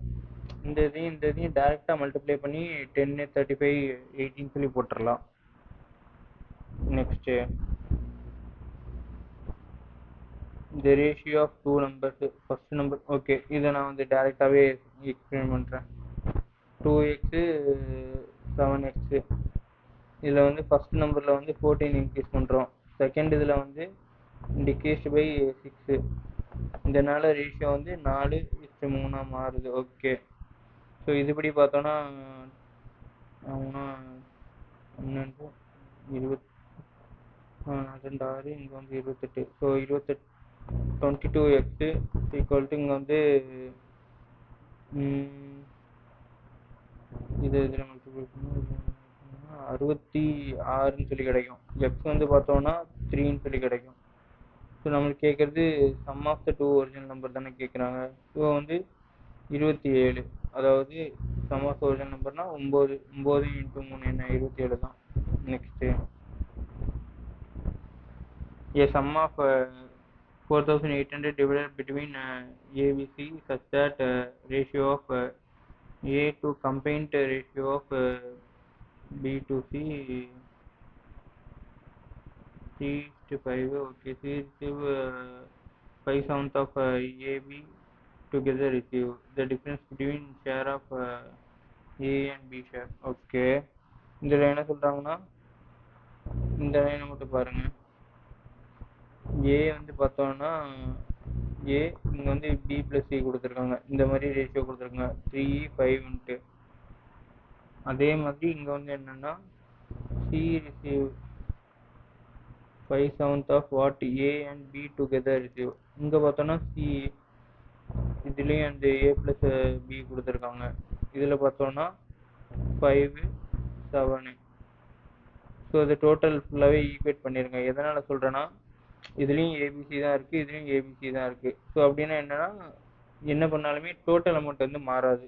இந்த இதையும் டேரெக்டாக மல்டிப்ளை பண்ணி 10, 35, 18 சொல்லி போட்டுடலாம். Next, the ratio of 2 numbers. First number okay, இதை நான் வந்து டேரெக்டாகவே எக்ஸ்பிளைன் பண்ணுறேன். 2x, 7x. இதில் வந்து ஃபர்ஸ்ட் நம்பரில் வந்து 14 இன்க்ரீஸ் பண்ணுறோம். செகண்ட் இதில் வந்து டிக்ரீஸ்டு பை 6. இதனால் ரேஷியோ வந்து 4:3 மாறுது. ஓகே. ஸோ இதுபடி பார்த்தோன்னா 12, 20, 6, இங்கே வந்து 28. ஸோ 22x ஈக்குவல் டு இங்கே வந்து இது இதில் மல்டிபிள் பண்ணால் 66ன்னு சொல்லி கிடைக்கும். எக்ஸ் வந்து பார்த்தோன்னா 3ன்னு சொல்லி கிடைக்கும். ஸோ நம்மளுக்கு கேட்குறது sum of the 2 original number தானே கேட்குறாங்க. ஸோ வந்து 27. அதாவது சம் ஆஃப் ஒரிஜினல் நம்பர்னா 9 × 3 என்ன 27 தான். Next, a sum of 4,800 divided between ABC such that ratio of A to combined ratio of B to C 3:5. okay, C receive 5/7 of AB together receive the difference between share of A and B share. Okay, இதில் என்ன சொல்கிறாங்கன்னா இந்த லைனை மட்டும் பாருங்கள். ஏ வந்து பார்த்தோன்னா ஏ இங்கே வந்து B + C கொடுத்துருக்காங்க. இந்த மாதிரி ரேஷியோ கொடுத்துருக்காங்க 3:5. அதே மாதிரி இங்கே வந்து என்னென்னா C receive 5/7 of what A and B together receive. இங்கே பார்த்தோன்னா C இதுலேயும் அந்த A + B கொடுத்துருக்காங்க. இதில் பார்த்தோன்னா 5, 7. ஸோ இது டோட்டல் ஃபுல்லாகவே ஈக்குவேட் பண்ணிடுங்க. எதனால் சொல்கிறேன்னா, இதுலேயும் ஏபிசி தான் இருக்குது, இதுலேயும் ஏபிசி தான் இருக்குது. ஸோ அப்படின்னா என்னென்னா, என்ன பண்ணாலுமே டோட்டல் அமௌண்ட் வந்து மாறாது.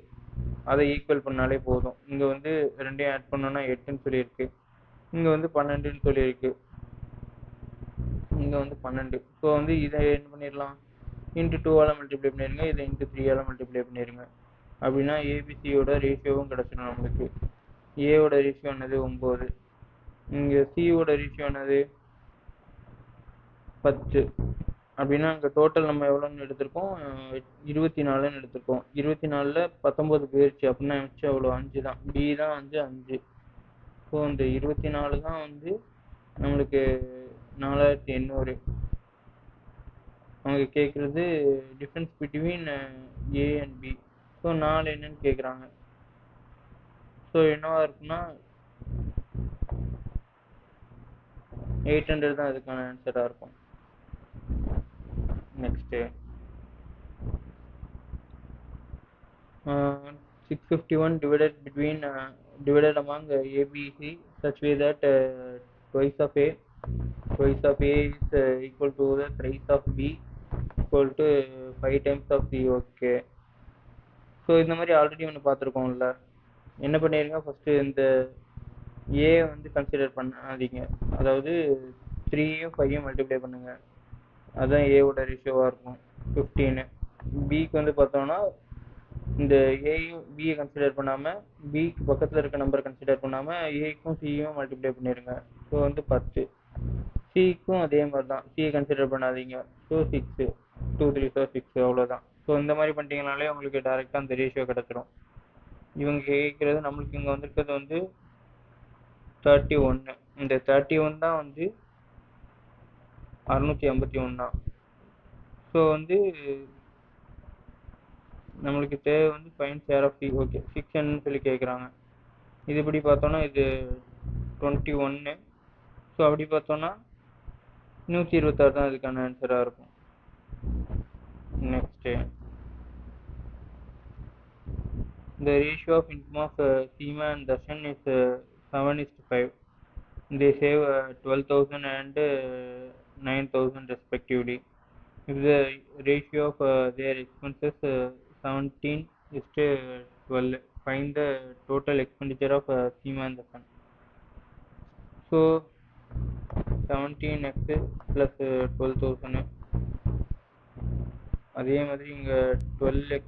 அதை ஈக்குவல் பண்ணாலே போதும். இங்கே வந்து ரெண்டையும் ஆட் பண்ணோன்னா 8ன்னு சொல்லியிருக்கு, இங்கே வந்து 12ன்னு சொல்லியிருக்கு, இங்கே வந்து 12. ஸோ வந்து இதை என்ன பண்ணிடலாம், இன்ட்டு 2ஆல் மல்டிப்ளை பண்ணிடுங்க, இதை இன்ட்டு 3ஆல் மல்டிப்ளை பண்ணிடுங்க. அப்படின்னா ஏபிசியோட ரேஷியோவும் கிடச்சிடும் நம்மளுக்கு. ஏவோட ரேஷியோ என்னது 9, இங்கே சியோட ரேஷியோ என்னது 10. அப்படின்னா இங்கே டோட்டல் நம்ம எவ்வளோன்னு எடுத்திருக்கோம், 24ன்னு எடுத்திருக்கோம். 24ல் 19 போயிடுச்சு அப்படின்னா மிச்சம் எவ்வளோ, 5 தான். பி தான் வந்து 5. ஸோ இந்த 24 தான் வந்து நம்மளுக்கு 4800. அவங்க கேட்குறது difference between A and B. So 4 என்னன்னு கேட்குறாங்க. ஸோ என்னவா இருக்குன்னா 800 தான் அதுக்கான ஆன்சராக இருக்கும். Next 651 divided among A, B, C such way that twice of A is equal to the thrice of B equal to 5 times of C. Okay, so இந்த மாதிரி ஆல்ரெடி ஒன்று பார்த்துருக்கோம்ல. என்ன பண்ணிடுங்க, ஃபஸ்ட்டு இந்த ஏ வந்து கன்சிடர் பண்ணாதீங்க. அதாவது 3யும் 5யும் மல்டிப்ளை பண்ணுங்கள், அதுதான் ஏவோட ரேஷியோவாக இருக்கும் 15. பிக்கு வந்து பார்த்தோம்னா இந்த ஏயும் பியை கன்சிடர் பண்ணாமல், பிக்கு பக்கத்தில் இருக்க நம்பரை கன்சிடர் பண்ணாமல் ஏக்கும் சியும் மல்டிப்ளை பண்ணிடுங்க. ஸோ வந்து 10. சிக்கும் அதே மாதிரி தான், சியை கன்சிடர் பண்ணாதீங்க. ஸோ 6, 2 3 4 6, அவ்வளோதான். ஸோ இந்த மாதிரி பண்ணிட்டீங்கனாலே உங்களுக்கு டேரெக்டாக அந்த ரேஷியோ கிடச்சிடும். இவங்க கேட்குறது நம்மளுக்கு இங்கே வந்திருக்கிறது வந்து 31. இந்த 31 தான் வந்து 651 தான். ஸோ வந்து நம்மளுக்கு தேவை வந்து find share of C. Okay, 6ன்னு சொல்லி கேட்குறாங்க. இது இப்படி பார்த்தோன்னா இது 21. ஸோ அப்படி பார்த்தோன்னா 126 தான் இதுக்கான ஆன்சராக இருக்கும். Next the ratio of income of Seema and Darshan is 7:5. They save 12,000 and 9,000 respectively. If the ratio of their expenses 17:12, find the total expenditure of Seema and Darshan. So 17x plus 12,000, அதே மாதிரி இங்கே 12x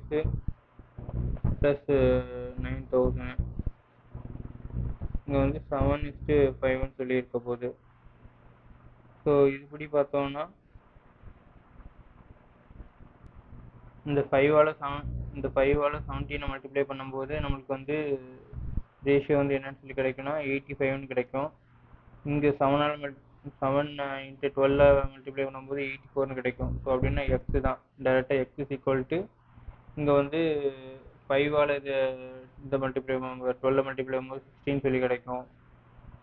plus 9,000, இங்கே வந்து 7:5ன்னு சொல்லியிருக்க போகுது. So இதுபடி பார்த்தோம்னா இந்த 5ஆல் 17 multiply பண்ணும்போது நம்மளுக்கு வந்து ரேஷியோ வந்து என்னன்னு சொல்லி கிடைக்குன்னா 85ன்னு கிடைக்கும். இங்கே 7 இன்ட்டு 12 மல்டிப்ளை பண்ணும்போது 84ன்னு கிடைக்கும். ஸோ அப்படின்னா எக்ஸ் தான், டேரெக்டாக எக்ஸ் இஸ் ஈக்குவல் டு இங்கே வந்து 5ஆல் இந்த மல்டிப்ளை பண்ணும்போது 12 மல்டிப்ளை பண்ணும்போது 16 சொல்லி கிடைக்கும்.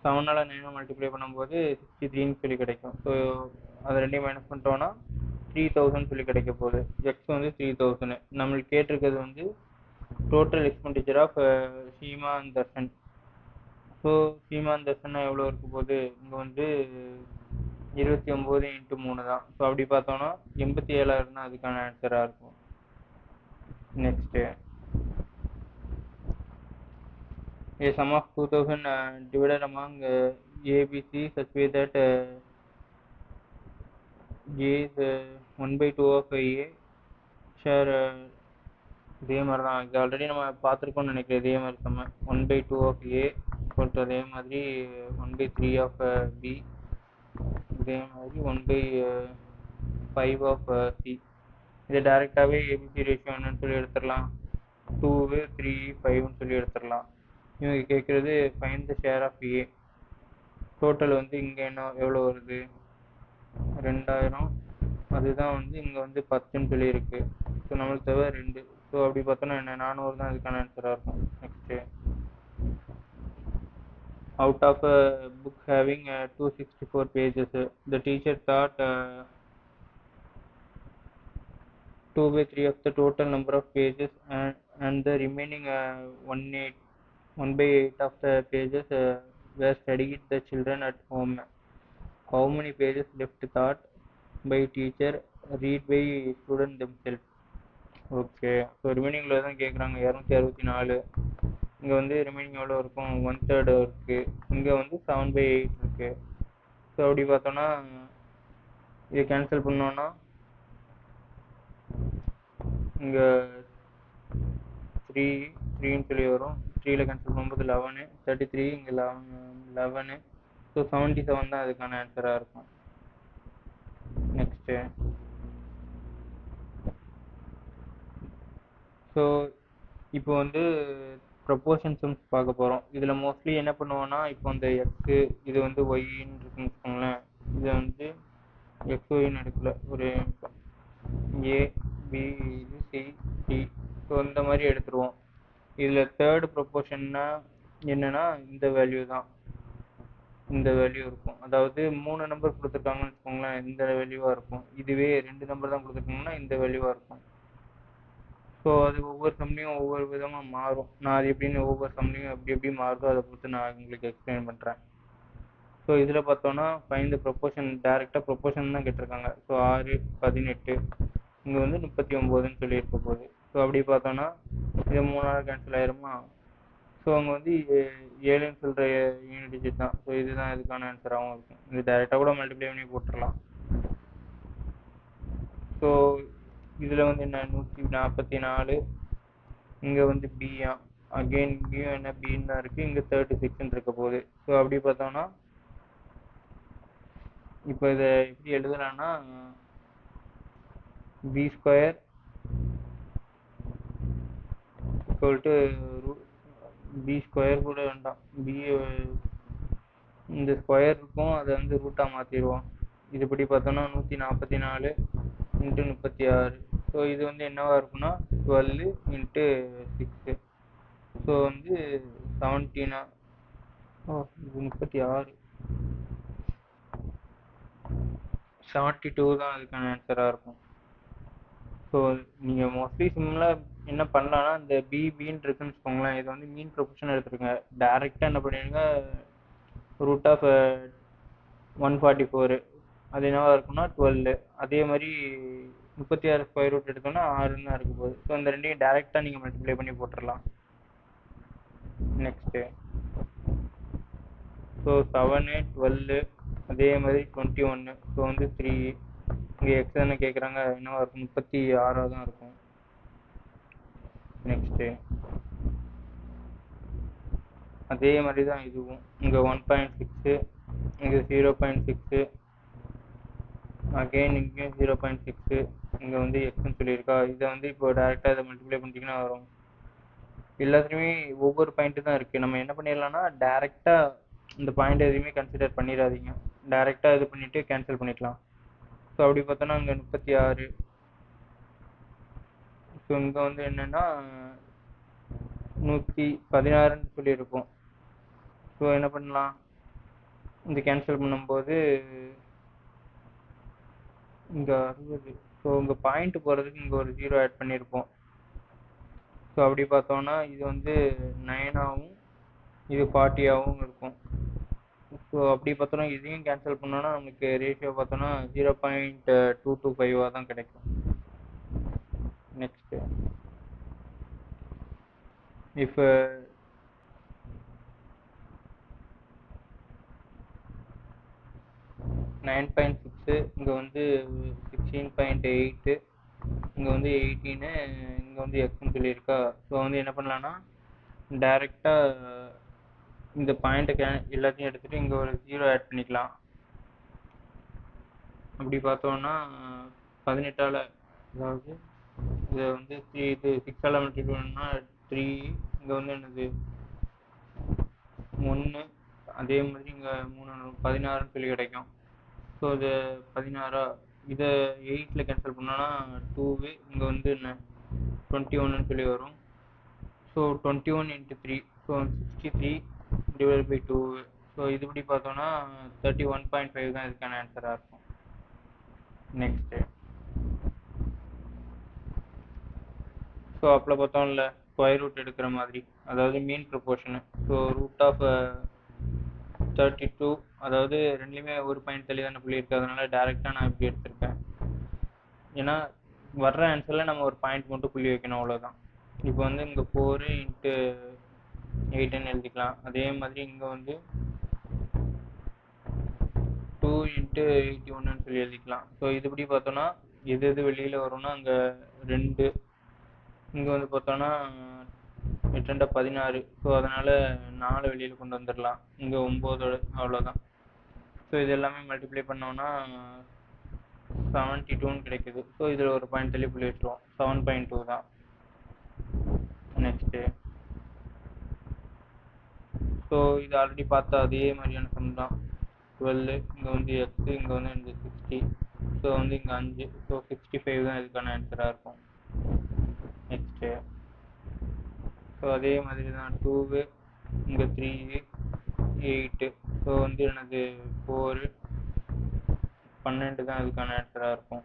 7ஆல் 9 மல்டிப்ளை பண்ணும்போது 63ன்னு சொல்லி கிடைக்கும். ஸோ அதை ரெண்டையும் மைனஸ் பண்ணிட்டோன்னா 3000 சொல்லி கிடைக்க போகுது. எக்ஸ் வந்து 3000. நம்மளுக்கு கேட்டிருக்கிறது வந்து total expenditure of Seema and Darshan. So Seema and தர்ஷன்னா எவ்வளோ இருக்க போகுது, இங்கே வந்து 29 × 3 தான். ஸோ அப்படி பார்த்தோன்னா 87,000 தான் அதுக்கான ஆன்சராக இருக்கும். Next a sum of 2000 divided among A, B, C such way that A is 1/2 of A. share இதே மாதிரி தான், இது ஆல்ரெடி நம்ம பார்த்துருக்கோம்னு நினைக்கிறேன். இதே மாதிரி நம்ம 1/2 of A போட்டு அதே மாதிரி 1/3 of B, இதே மாதிரி 1/5 of C. இதை டேரெக்டாகவே ஏபிசி ரேஷியோ என்னன்னு சொல்லி எடுத்துடலாம். 2, 3, 5ன்னு சொல்லி எடுத்துடலாம். இவங்க கேட்குறது find the share of A. Total வந்து இங்கே என்ன எவ்வளோ வருது, 2000. அதுதான் வந்து இங்கே வந்து 10ன்னு சொல்லியிருக்கு. ஸோ நம்மளுக்கு தேவை 2. ஸோ அப்படி பார்த்தோன்னா என்ன 400 தான் அதுக்கான ஆன்சராக இருக்கும். Next out of a book having 264 pages, the teacher taught 2/3 of the total number of pages and the remaining 1/8 1/8 of the pages were studied the children at home. How many pages left thought by teacher read by student themselves? Okay, so ரிமைனிங்கில் தான் கேட்குறாங்க. 264. இங்கே வந்து remaining எவ்வளோ இருக்கும்? 1/3 இருக்குது. இங்கே வந்து 7/8 இருக்குது. ஸோ அப்படி பார்த்தோன்னா இதை கேன்சல் பண்ணோன்னா இங்கே 3ன்னு சொல்லி வரும். 3ல் கேன்சல் பண்ணும்போது 11, 33, இங்கே 11. ஸோ 77 தான் அதுக்கான ஆன்சராக இருக்கும். நெக்ஸ்ட்டு, ஸோ இப்போ வந்து ப்ரொபோர்ஷன் சம்ஸ் பார்க்க போகிறோம். இதில் மோஸ்ட்லி என்ன பண்ணுவோன்னா, இப்போ இந்த எக்ஸு இது வந்து ஒய்ன்னு இருக்குன்னு வச்சுக்கோங்களேன். இதை வந்து எக்ஸ் ஒய்ன்னு எடுக்கல, ஒரு ஏ பி இது சி டி, ஸோ இந்த மாதிரி எடுத்துருவோம். இதில் தேர்ட் ப்ரொபோர்ஷன்னா என்னன்னா இந்த வேல்யூ தான், இந்த வேல்யூ இருக்கும். அதாவது 3 நம்பர் கொடுத்துருக்காங்கன்னு வச்சுக்கோங்களேன், இந்த வேல்யூவாக இருக்கும். இதுவே 2 நம்பர் தான் கொடுத்துருக்காங்கன்னா இந்த வேல்யூவாக இருக்கும். ஸோ அது ஒவ்வொரு சம்லையும் ஒவ்வொரு விதமாக மாறும். நான் அது எப்படின்னு ஒவ்வொரு சம்லையும் எப்படி மாறுதோ அதை பொறுத்து நான் உங்களுக்கு எக்ஸ்பிளைன் பண்ணுறேன். ஸோ இதில் பார்த்தோன்னா ஃபைண்ட் த ப்ரொபோர்ஷன், டேரெக்டாக ப்ரொபோர்ஷன் தான் கேட்டிருக்காங்க. ஸோ 6, 18, இங்கே வந்து 39ன்னு சொல்லியிருக்க போகுது. ஸோ அப்படி பார்த்தோன்னா இது 3ஆல் கேன்சல் ஆயிருமா? ஸோ அங்கே வந்து 7ன்னு சொல்கிற யூனிட் டிஜிட் தான். ஸோ இதுதான் இதுக்கான ஆன்சராகவும் இருக்கும். இது டேரெக்டாக கூட மல்டிப்ளை பண்ணி போட்டுடலாம். ஸோ இதில் வந்து என்ன 144, இங்கே வந்து பியா, அகெயின் இங்கேயும் என்ன பின்னு தான் இருக்குது, இங்கே 36ன்னு இருக்க போகுது. ஸோ அப்படி பார்த்தோன்னா இப்போ இதை எப்படி எழுதலான்னா B square equal to B square கூட வேண்டாம், பி இந்த ஸ்கொயர் இருக்கும், அதை வந்து ரூட்டாக மாற்றிடுவோம். இதுபடி பார்த்தோன்னா 144 × 36. ஸோ இது வந்து என்னவா இருக்குன்னா 12 × 6. ஸோ வந்து 17. இது 36, 72 தான் அதுக்கான ஆன்சராக இருக்கும். ஸோ நீங்கள் மோஸ்ட்லி சிம்மில் என்ன பண்ணலான்னா, இந்த பின்னு இருக்குன்னு வச்சுக்கோங்களேன், இது வந்து மீன் ப்ரொபோர்ஷன் எடுத்துருங்க. டேரெக்டாக என்ன பண்ணிடுங்க, √144, அது என்னவா இருக்குன்னா 12. அதே மாதிரி 36 ஸ்கொயர் ரூட் எடுத்தோம்னா 6ன்னு தான் இருக்க போகுது. ஸோ இந்த ரெண்டையும் டேரெக்டாக நீங்கள் மல்டிப்ளை பண்ணி போட்டுடலாம். நெக்ஸ்ட்டு, ஸோ 7, 12, அதே மாதிரி 21. ஸோ வந்து 3. இங்கே எக்ஸ் தானே கேட்குறாங்க, என்னவா இருக்கும்? 36 தான் இருக்கும். நெக்ஸ்ட்டு, அதே மாதிரி தான் இதுவும். இங்கே 1.6, இங்கே 0.6, அகெயின் இங்கேயும் 0.6, இங்கே வந்து எக்ஸ்ன்னு சொல்லியிருக்கா. இதை வந்து இப்போ டேரெக்டாக இதை மல்டிப்ளை பண்ணிட்டீங்கன்னா வரும். எல்லாத்துலேயுமே ஒவ்வொரு பாயிண்ட்டு தான் இருக்குது. நம்ம என்ன பண்ணிடலாம்னா டேரெக்டாக இந்த பாயிண்ட் எதுவுமே கன்சிடர் பண்ணிடாதீங்க, டேரெக்டாக இது பண்ணிவிட்டு கேன்சல் பண்ணிக்கலாம். ஸோ அப்படி பார்த்தோன்னா இங்கே 36. ஸோ இங்கே வந்து என்னென்னா 116ன்னு சொல்லியிருக்கோம். ஸோ என்ன பண்ணலாம், இந்த கேன்சல் பண்ணும்போது இங்கே 60. ஸோ இங்கே பாயிண்ட் போகிறதுக்கு இங்கே ஒரு 0 ஆட் பண்ணியிருப்போம். ஸோ அப்படி பார்த்தோன்னா இது வந்து 9ஆகவும் இது 40ஆகவும் இருக்கும். ஸோ அப்படி பார்த்தோன்னா இதையும் கேன்சல் பண்ணோன்னா நமக்கு ரேஷியோ பார்த்தோன்னா 0.225 தான் கிடைக்கும். நெக்ஸ்ட்டு, if 9.6, இங்கே வந்து 16.8, இங்கே வந்து 18, இங்கே வந்து எக்ஸ்ன்னு சொல்லியிருக்கா. ஸோ வந்து என்ன பண்ணலான்னா டேரெக்டாக இந்த பாயிண்ட்டை எல்லாத்தையும் எடுத்துகிட்டு இங்கே ஒரு 0 ஆட் பண்ணிக்கலாம். அப்படி பார்த்தோன்னா 18ஆல், அதாவது இதை வந்து இது 6ஆல் மல்டிப்ளை பண்ணோம்னா 3, இங்கே வந்து என்னது 1, அதே மாதிரி இங்கே 3, 16ன்னு சொல்லி கிடைக்கும். ஸோ இது 16. இதை 8ல் கேன்சல் பண்ணோன்னா 2, இங்கே வந்து என்ன 21ன்னு சொல்லி வரும். So 21 × 3, so 63/2. ஸோ இதுபடி பார்த்தோன்னா 31.5 தான் இதுக்கான ஆன்சராக இருக்கும். நெக்ஸ்ட்டு, ஸோ அப்போ பார்த்தோம்ல ஸ்கொயர் ரூட் எடுக்கிற மாதிரி, அதாவது மீன் ப்ரொபோர்ஷனு. ஸோ ரூட் ஆஃப் 32, அதாவது ரெண்டுலேயுமே ஒரு பாயிண்ட் தள்ளி தானே புள்ளி இருக்குது, அதனால டேரெக்டாக நான் இப்படி எடுத்திருக்கேன். ஏன்னா வர்ற ஆன்சரில் நம்ம ஒரு பாயிண்ட் மட்டும் புள்ளி வைக்கணும், அவ்வளோதான். இப்போ வந்து இங்கே 4 × 8ன்னு எழுதிக்கலாம். அதே மாதிரி இங்கே வந்து 2 × 81ன்னு சொல்லி எழுதிக்கலாம். ஸோ இதுபடி பார்த்தோன்னா எது எது வெளியில் வரும்னா அங்கே 2, இங்கே வந்து பார்த்தோன்னா 8 × 16. ஸோ அதனால் 4 வெளியில் கொண்டு வந்துடலாம். இங்கே 9, அவ்வளோதான். ஸோ இது எல்லாமே மல்டிப்ளை பண்ணோன்னா 72ன்னு கிடைக்குது. ஸோ இதில் ஒரு பாயிண்ட் தள்ளி புள்ளி வச்சுருவோம். 7.2 தான். நெக்ஸ்ட்டு, ஸோ இது ஆல்ரெடி பார்த்தா அதே மாதிரியான சம் தான். 12, இங்கே வந்து எக்ஸு, இங்கே வந்து இந்த 60, ஸோ வந்து இங்கே 5, ஸோ 65 தான் இதுக்கான ஆன்சராக இருக்கும். நெக்ஸ்ட்டு, ஸோ அதே மாதிரி தான் 2, இங்கே 3, 8, ஸோ வந்து எனது 4, 12 தான் இதுக்கான ஆன்சராக இருக்கும்.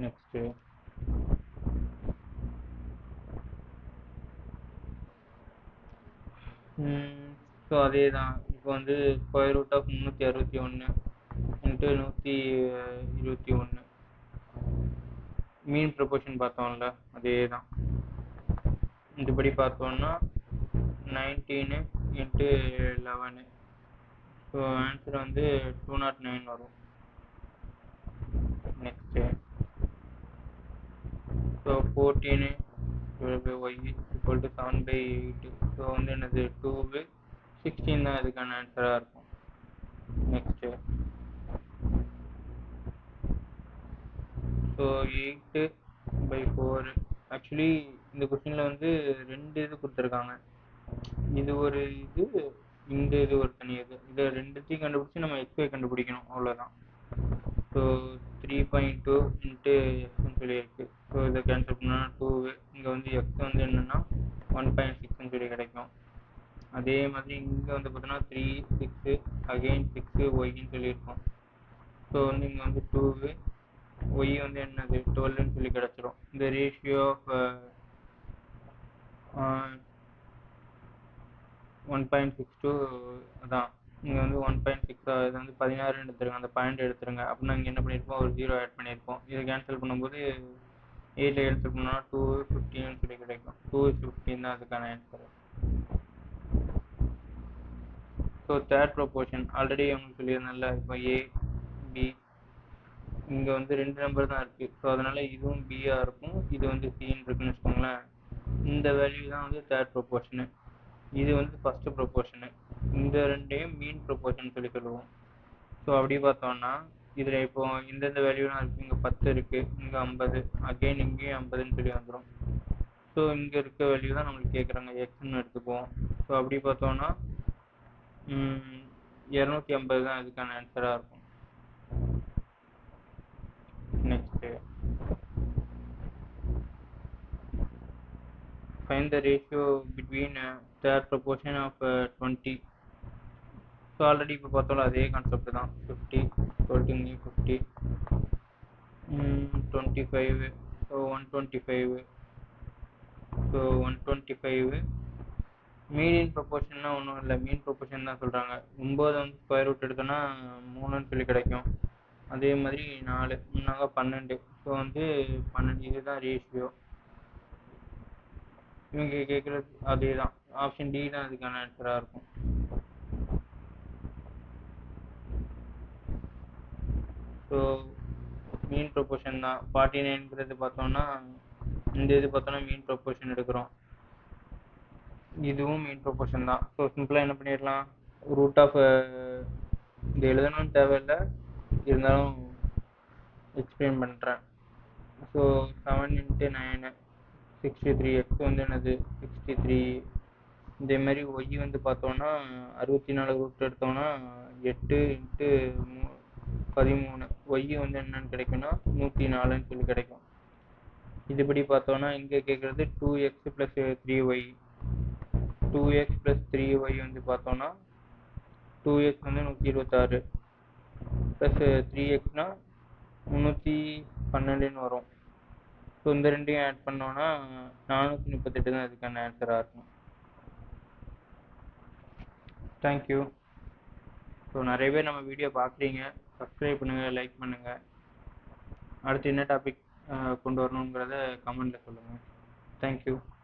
நெக்ஸ்ட்டு, ஸோ அதே தான். இப்போ வந்து √361 × 121 மீன் ப்ரொபோர்ஷன் பார்த்தோம்ல, அதே தான். இதுபடி பார்த்தோம்னா 19 × 11, ஸோ ஆன்சர் வந்து 209 வரும். நெக்ஸ்ட்டு, ஸோ 14 / y = 7/8, ஸோ வந்து என்னது 2, 16 தான் இதுக்கான ஆன்சராக இருக்கும். Next, so 8/4. ஆக்சுவலி இந்த கொஸ்டினில் வந்து 2 இது கொடுத்துருக்காங்க. இது ஒரு இது, இந்த இது ஒரு தனி இது. இதை ரெண்டுத்தையும் கண்டுபிடிச்சி நம்ம எக்ஸ்ஒய் கண்டுபிடிக்கணும், அவ்வளோதான். ஸோ 3.2 × எக்ஸ்ன்னு சொல்லியிருக்கு. ஸோ இதை கேன்சல் பண்ணால் 2, இங்கே வந்து எக்ஸ் வந்து என்னென்னா 1.6ன்னு சொல்லி கிடைக்கும். அதே மாதிரி இங்கே வந்து பார்த்தோன்னா 3, 6, அகெயின் 6 ஒய்ன்னு சொல்லியிருக்கோம். ஸோ வந்து இங்கே வந்து 2, ஒய் வந்து என்னது 12ன்னு சொல்லி கிடச்சிரும். இந்த ரேஷியோ ஆஃப் 1.62 தான். இங்கே வந்து 1.6, இது வந்து 16 எடுத்துருங்க, அந்த பாயிண்ட் எடுத்துருங்க. அப்படின்னா இங்கே என்ன பண்ணியிருப்போம், ஒரு 0 ஆட் பண்ணியிருப்போம். இதை கேன்சல் பண்ணும்போது 8 எடுத்துக்கணும்னா 2, 15 சொல்லி கிடைக்கும். 2:15 தான் அதுக்கான answer. So third proportion already உங்களுக்கு சொல்லியிருந்தேன்ல. இப்போ ஏ, பி, இங்கே வந்து 2 நம்பர் தான் இருக்குது. ஸோ அதனால் இதுவும் பியாக இருக்கும், இது வந்து சின்னு இருக்குன்னு வச்சுக்கோங்களேன். இந்த வேல்யூ தான் வந்து தேர்ட் ப்ரொபோர்ஷனு, இது வந்து ஃபஸ்ட்டு ப்ரொபோர்ஷனு. இந்த ரெண்டையும் மீன் ப்ரொபோர்ஷன் சொல்லி சொல்லுவோம். ஸோ அப்படி பார்த்தோம்னா இதில் இப்போ இந்தந்த வேல்யூலாம் இருக்குது. இங்கே 10 இருக்குது, இங்கே 50, அகெயின் இங்கேயும் 50ன்னு சொல்லி வந்துடும். ஸோ இங்கே இருக்க வேல்யூ தான் நம்மளுக்கு கேட்குறாங்க, எக்ஸ்ன்னு எடுத்துக்குவோம். ஸோ அப்படி பார்த்தோம்னா 250 தான் இதுக்கான ஆன்சராக இருக்கும். Next, find the ratio between third proportion of 20. So already இப்போ பார்த்தோம்ல அதே கான்செப்ட் தான். 50 = 50, 25, ஸோ 125. ஸோ 125 மீன் ப்ரொபோர்ஷன்னா ஒன்றும் இல்லை, மீன் ப்ரொபோர்ஷன் தான் சொல்கிறாங்க. 9 வந்து ஸ்கொயர் ரூட் எடுத்தோன்னா 3ன்னு சொல்லி கிடைக்கும். அதே மாதிரி 4, 12. ஸோ வந்து 12, இதுதான் ரேஷியோ. இவங்க கேட்குறது அதே தான், ஆப்ஷன் டி தான் அதுக்கான ஆன்சராக இருக்கும். ஸோ மீன் ப்ரொபோர்ஷன் தான் 49ங்கிறது பார்த்தோம்னா, இந்த இது பார்த்தோன்னா மீன் ப்ரொபோர்ஷன் எடுக்கிறோம், இதுவும் மீன் ப்ரொபோர்ஷன் தான். ஸோ சிம்பிளாக என்ன பண்ணிடலாம், ரூட் ஆஃப் இது எழுதணும்னு தேவையில்லை, இருந்தாலும் எக்ஸ்பிளைன் பண்ணுறேன். ஸோ 7 × 9, 63. எக்ஸ் வந்து என்னது 63. இதே மாதிரி ஒய் வந்து பார்த்தோன்னா 64 ரூட் எடுத்தோம்னா 8 × 13. ஒய் வந்து என்னன்னு கிடைக்கும்னா 104ன்னு சொல்லி கிடைக்கும். இதுபடி பார்த்தோன்னா இங்கே கேட்குறது 2x + 3y. 2x + 3y வந்து பார்த்தோன்னா 2x வந்து 126 ப்ளஸ் 3xனா 312ன்னு வரும். ஸோ இந்த ரெண்டையும் ஆட் பண்ணோன்னா 438 தான் இதுக்கான ஆன்சராக இருக்கும். தேங்க்யூ. ஸோ நிறைய பேர் நம்ம வீடியோ பார்க்குறீங்க. சப்ஸ்கிரைப் பண்ணுங்கள், லைக் பண்ணுங்கள். அடுத்து என்ன டாபிக் கொண்டு வரணுங்கிறத கமெண்ட்டில் சொல்லுங்கள். தேங்க்யூ.